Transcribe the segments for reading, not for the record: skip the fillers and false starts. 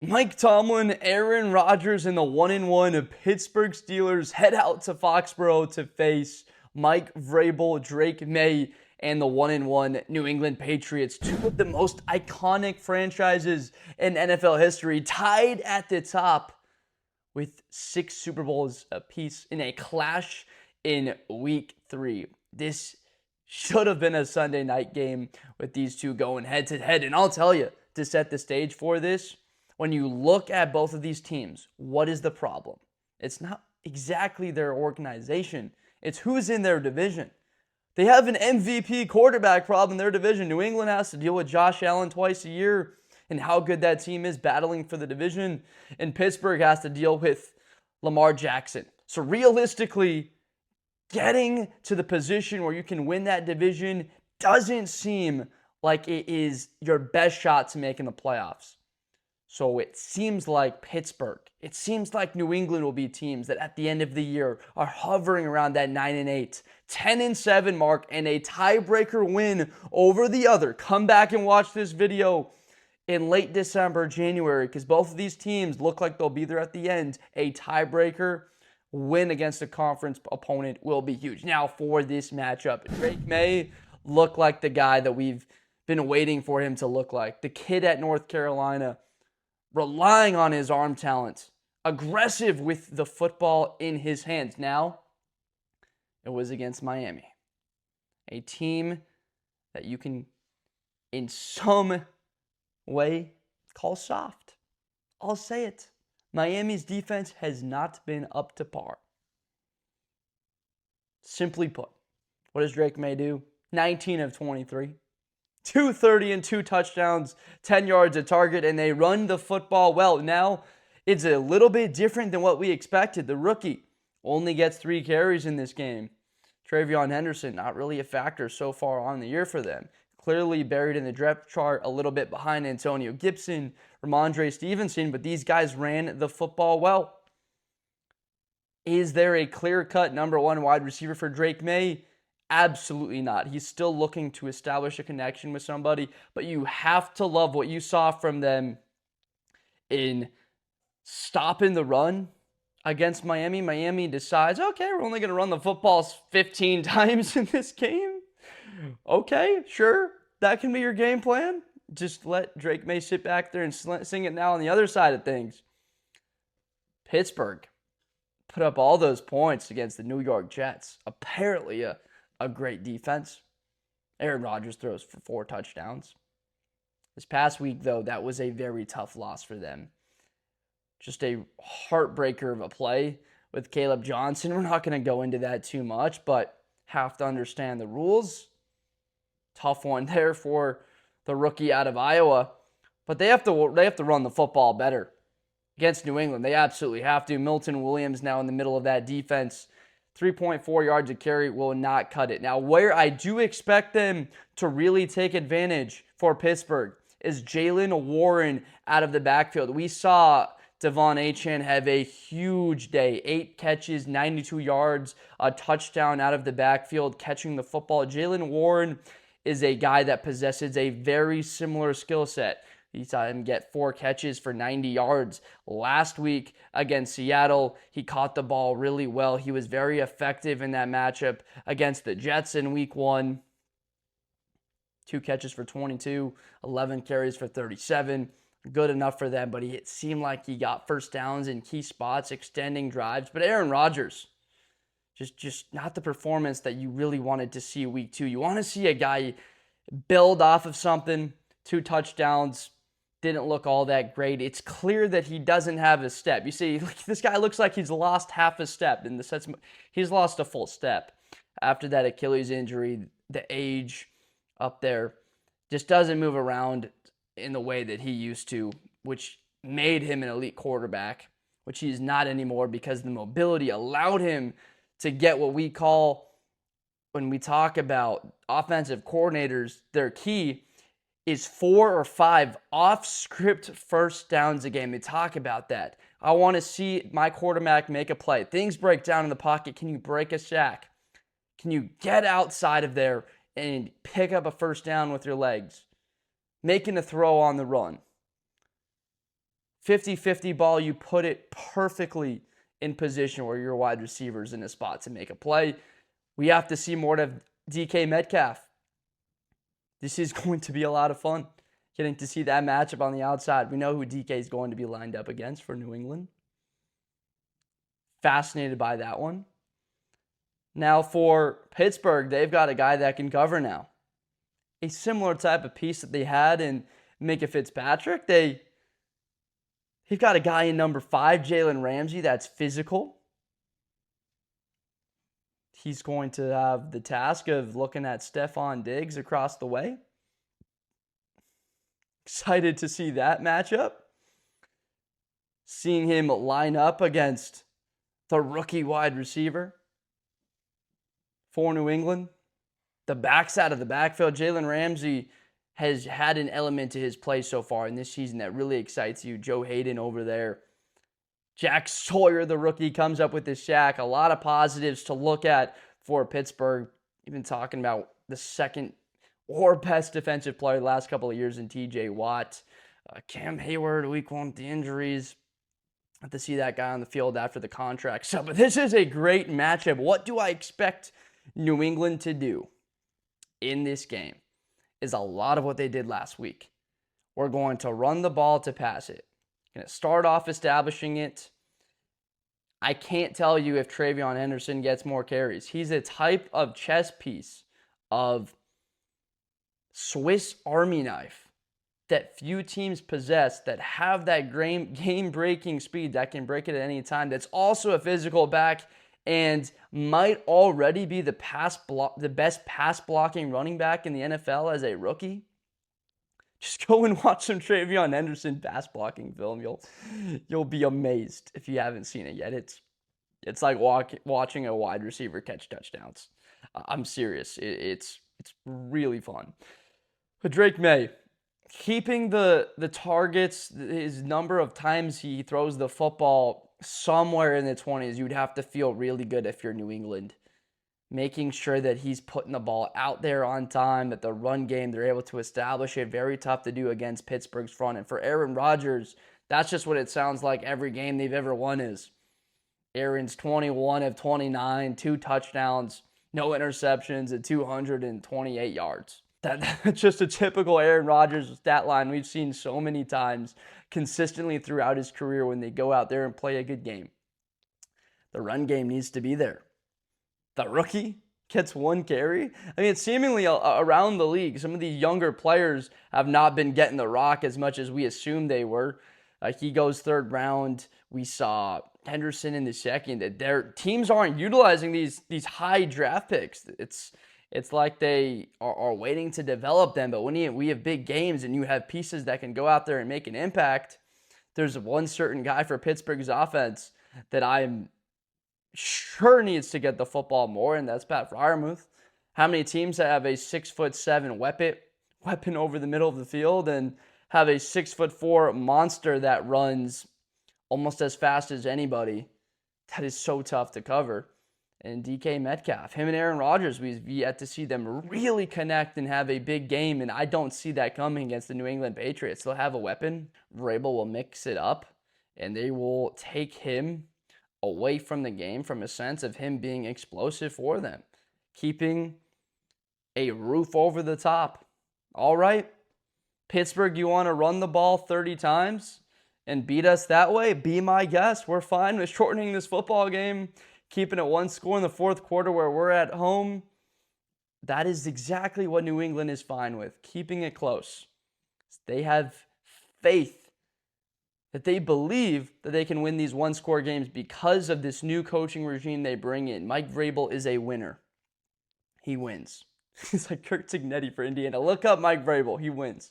Mike Tomlin, Aaron Rodgers, and the 1-1 Pittsburgh Steelers head out to Foxborough to face Mike Vrabel, Drake Maye, and the 1-1 New England Patriots. Two of the most iconic franchises in NFL history, tied at the top with 6 Super Bowls apiece in a clash in Week 3. This should have been a Sunday night game with these two going head-to-head. And I'll tell you, to set the stage for this, when you look at both of these teams, what is the problem? It's not exactly their organization. It's who's in their division. They have an MVP quarterback problem in their division. New England has to deal with Josh Allen twice a year and how good that team is battling for the division. And Pittsburgh has to deal with Lamar Jackson. So realistically, getting to the position where you can win that division doesn't seem like it is your best shot to make in the playoffs. So it seems like Pittsburgh, it seems like New England will be teams that at the end of the year are hovering around that 9-8, 10-7 mark, and a tiebreaker win over the other. Come back and watch this video in late December, January, because both of these teams look like they'll be there at the end. A tiebreaker win against a conference opponent will be huge. Now for this matchup, Drake Maye looked like the guy that we've been waiting for him to look like. The kid at North Carolina, relying on his arm talent, aggressive with the football in his hands. Now, it was against Miami, a team that you can, in some way, call soft. I'll say it. Miami's defense has not been up to par. Simply put, what does Drake Maye do? 19 of 23. 230 and 2 touchdowns, 10 yards a target, and they run the football well. Now, it's a little bit different than what we expected. The rookie only gets 3 carries in this game. Travion Henderson, not really a factor so far on the year for them. Clearly buried in the depth chart, a little bit behind Antonio Gibson, Ramondre Stevenson, but these guys ran the football well. Is there a clear-cut number 1 wide receiver for Drake Maye? Absolutely not. He's still looking to establish a connection with somebody, but you have to love what you saw from them in stopping the run against Miami. Miami decides, okay, we're only going to run the football 15 times in this game. Okay, sure, that can be your game plan. Just let Drake Maye sit back there and sing it now on the other side of things. Pittsburgh put up all those points against the New York Jets. Apparently a great defense. Aaron Rodgers throws for 4 touchdowns. This past week, though, that was a very tough loss for them. Just a heartbreaker of a play with Caleb Johnson. We're not going to go into that too much, but have to understand the rules. Tough one there for the rookie out of Iowa. But they have to run the football better against New England. They absolutely have to. Milton Williams now in the middle of that defense. 3.4 yards a carry will not cut it. Now, where I do expect them to really take advantage for Pittsburgh is Jalen Warren out of the backfield. We saw Devon Achane have a huge day. 8 catches, 92 yards, a touchdown out of the backfield, catching the football. Jalen Warren is a guy that possesses a very similar skill set. He saw him get 4 catches for 90 yards last week against Seattle. He caught the ball really well. He was very effective in that matchup against the Jets in week 1. 2 catches for 22, 11 carries for 37. Good enough for them, but it seemed like he got first downs in key spots, extending drives. But Aaron Rodgers, just not the performance that you really wanted to see week 2. You want to see a guy build off of something. 2 touchdowns. Didn't look all that great. It's clear that he doesn't have a step. You see, this guy looks like he's lost half a step. In the sense, he's lost a full step. After that Achilles injury, the age up there just doesn't move around in the way that he used to, which made him an elite quarterback, which he's not anymore because the mobility allowed him to get what we call, when we talk about offensive coordinators, their key is 4 or 5 off-script first downs a game. They talk about that. I want to see my quarterback make a play. Things break down in the pocket. Can you break a sack? Can you get outside of there and pick up a first down with your legs? Making a throw on the run. 50-50 ball, you put it perfectly in position where your wide receiver's in a spot to make a play. We have to see more of DK Metcalf. This is going to be a lot of fun, getting to see that matchup on the outside. We know who DK is going to be lined up against for New England. Fascinated by that one. Now for Pittsburgh, they've got a guy that can cover now. A similar type of piece that they had in Minkah Fitzpatrick. They've got a guy in number 5, Jalen Ramsey, that's physical. He's going to have the task of looking at Stephon Diggs across the way. Excited to see that matchup. Seeing him line up against the rookie wide receiver for New England. The backside of the backfield, Jalen Ramsey has had an element to his play so far in this season that really excites you. Joe Hayden over there. Jack Sawyer, the rookie, comes up with this sack. A lot of positives to look at for Pittsburgh. Even talking about the second or best defensive player the last couple of years in TJ Watt. Cam Hayward, week 1 with the injuries. Have to see that guy on the field after the contract. So, but this is a great matchup. What do I expect New England to do in this game? Is a lot of what they did last week. We're going to run the ball to pass it. Going to start off establishing it. I can't tell you if Travion Henderson gets more carries. He's a type of chess piece of Swiss Army knife that few teams possess, that have that game-breaking speed that can break it at any time. That's also a physical back and might already be the best pass-blocking running back in the NFL as a rookie. Just go and watch some Travion Henderson pass-blocking film. You'll be amazed if you haven't seen it yet. It's like watching a wide receiver catch touchdowns. I'm serious. It's really fun. But Drake Maye, keeping the targets, his number of times he throws the football somewhere in the 20s, you'd have to feel really good if you're New England. Making sure that he's putting the ball out there on time, that the run game, they're able to establish it. Very tough to do against Pittsburgh's front. And for Aaron Rodgers, that's just what it sounds like every game they've ever won is. Aaron's 21 of 29, 2 touchdowns, no interceptions, and 228 yards. That's just a typical Aaron Rodgers stat line we've seen so many times consistently throughout his career when they go out there and play a good game. The run game needs to be there. The rookie gets 1 carry. I mean, it's seemingly around the league. Some of these younger players have not been getting the rock as much as we assumed they were. He goes 3rd round. We saw Henderson in the 2nd. Their teams aren't utilizing these high draft picks. It's like they are waiting to develop them. But when we have big games and you have pieces that can go out there and make an impact, there's one certain guy for Pittsburgh's offense that I'm sure needs to get the football more, and that's Pat Freiermuth. How many teams have a 6'7" weapon over the middle of the field and have a 6'4" monster that runs almost as fast as anybody? That is so tough to cover. And DK Metcalf, him and Aaron Rodgers, we've yet to see them really connect and have a big game, and I don't see that coming against the New England Patriots. They'll have a weapon. Vrabel will mix it up, and they will take him away from the game from a sense of him being explosive for them. Keeping a roof over the top. All right, Pittsburgh, you want to run the ball 30 times and beat us that way? Be my guest. We're fine with shortening this football game, keeping it 1 score in the 4th quarter where we're at home. That is exactly what New England is fine with, keeping it close. They have faith that they believe that they can win these 1-score games because of this new coaching regime they bring in. Mike Vrabel is a winner. He wins. He's like Kurt Signetti for Indiana. Look up Mike Vrabel. He wins.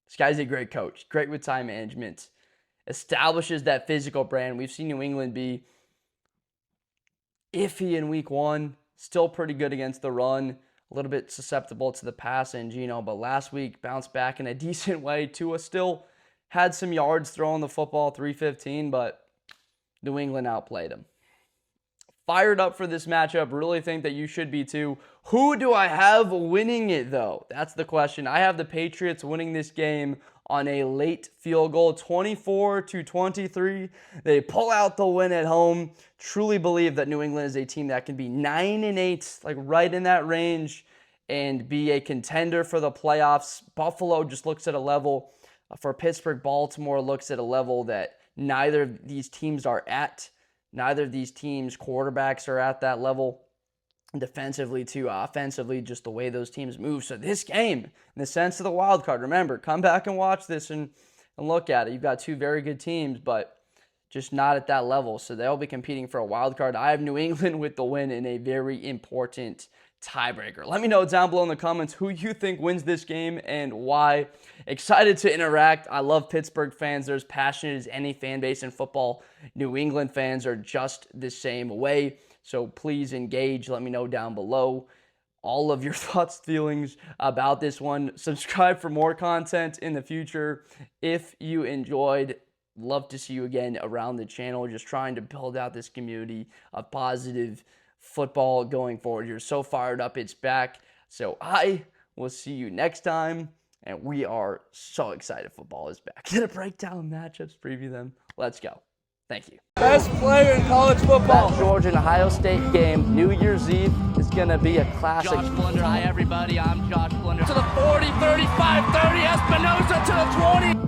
This guy's a great coach. Great with time management. Establishes that physical brand. We've seen New England be iffy in week 1. Still pretty good against the run. A little bit susceptible to the pass and Geno. But last week, bounced back in a decent way. Tua still had some yards throwing the football, 315, but New England outplayed them. fired up for this matchup. Really think that you should be too. Who do I have winning it, though? That's the question. I have the Patriots winning this game on a late field goal, 24-23. They pull out the win at home. Truly believe that New England is a team that can be 9-8, like right in that range, and be a contender for the playoffs. Buffalo just looks at a level for Pittsburgh. Baltimore looks at a level that neither of these teams are at. Neither of these teams' quarterbacks are at that level. Defensively to offensively, just the way those teams move. So this game, in the sense of the wild card, remember, come back and watch this and look at it. You've got two very good teams, but just not at that level. So they'll be competing for a wild card. I have New England with the win in a very important tiebreaker. Let me know down below in the comments who you think wins this game and why. Excited to interact. I love Pittsburgh fans. They're as passionate as any fan base in football. New England fans are just the same way. So please engage. Let me know down below all of your thoughts, feelings about this one. Subscribe for more content in the future. If you enjoyed, love to see you again around the channel. Just trying to build out this community of positive football going forward. You're so fired up. It's back. So I will see you next time. And we are so excited football is back. Gonna break down matchups, preview them. Let's go. Thank you. Best player in college football. That Georgia and Ohio State game, New Year's Eve, is going to be a classic. Josh Blunder. Hi, everybody. I'm Josh Blunder. To the 40, 35, 30, Espinosa to the 20.